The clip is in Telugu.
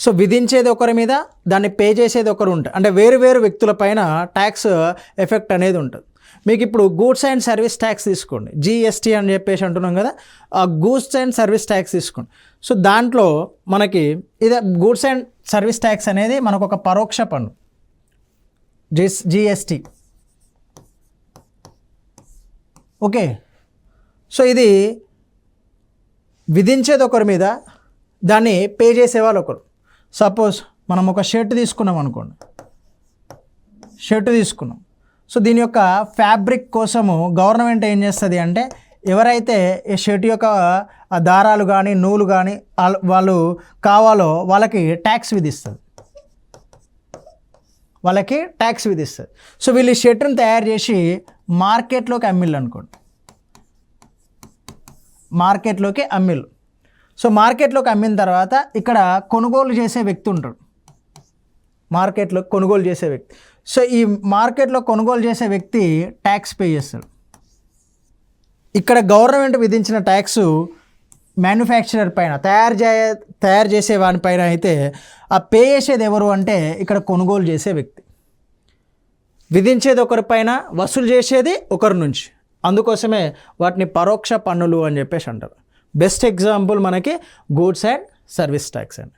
సో విధించేది ఒకరి మీద, దాన్ని పే చేసేది ఒకరు ఉంటుంది. అంటే వేరు వేరు వ్యక్తుల పైన ట్యాక్స్ ఎఫెక్ట్ అనేది ఉంటుంది. మీకు ఇప్పుడు గూడ్స్ అండ్ సర్వీస్ ట్యాక్స్ తీసుకోండి, జిఎస్టీ అని చెప్పేసి అంటున్నాం కదా, ఆ గూడ్స్ అండ్ సర్వీస్ ట్యాక్స్ తీసుకోండి. సో దాంట్లో మనకి ఇది గూడ్స్ అండ్ సర్వీస్ ట్యాక్స్ అనేది మనకు ఒక పరోక్ష పన్ను, జిఎస్టీ. ఓకే, సో ఇది విధించేది ఒకరి మీద, దాన్ని పే చేసేవాళ్ళు ఒకరు. సపోజ్ మనం ఒక షర్ట్ తీసుకున్నాం అనుకోండి, షర్ట్ తీసుకున్నాం. సో దీని యొక్క ఫ్యాబ్రిక్ కోసము గవర్నమెంట్ ఏం చేస్తుంది అంటే, ఎవరైతే ఈ షర్ట్ యొక్క దారాలు కానీ నూలు కానీ వాళ్ళు కావాలో వాళ్ళకి ట్యాక్స్ విధిస్తుంది, వాళ్ళకి ట్యాక్స్ విధిస్తుంది. సో వీళ్ళు ఈ షర్ట్ని తయారు చేసి మార్కెట్లోకి అమ్మిళ్ళు అనుకోండి, మార్కెట్లోకి అమ్మిళ్ళు. సో మార్కెట్లోకి అమ్మిన తర్వాత ఇక్కడ కొనుగోలు చేసే వ్యక్తి ఉంటాడు, మార్కెట్లో కొనుగోలు చేసే వ్యక్తి. సో ఈ మార్కెట్లో కొనుగోలు చేసే వ్యక్తి ట్యాక్స్ పే చేస్తాడు. ఇక్కడ గవర్నమెంట్ విధించిన ట్యాక్స్ మ్యానుఫ్యాక్చరర్ పైన, తయారు చేసే వానిపైన అయితే ఆ పే చేసేది ఎవరు అంటే ఇక్కడ కొనుగోలు చేసే వ్యక్తి. విధించేది ఒకరిపైన, వసూలు చేసేది ఒకరి నుంచి. అందుకోసమే వాటిని పరోక్ష పన్నులు అని చెప్పేసి అంటారు. బెస్ట్ ఎగ్జాంపుల్ మనకి గూడ్స్ అండ్ సర్వీస్ ట్యాక్స్ అండి.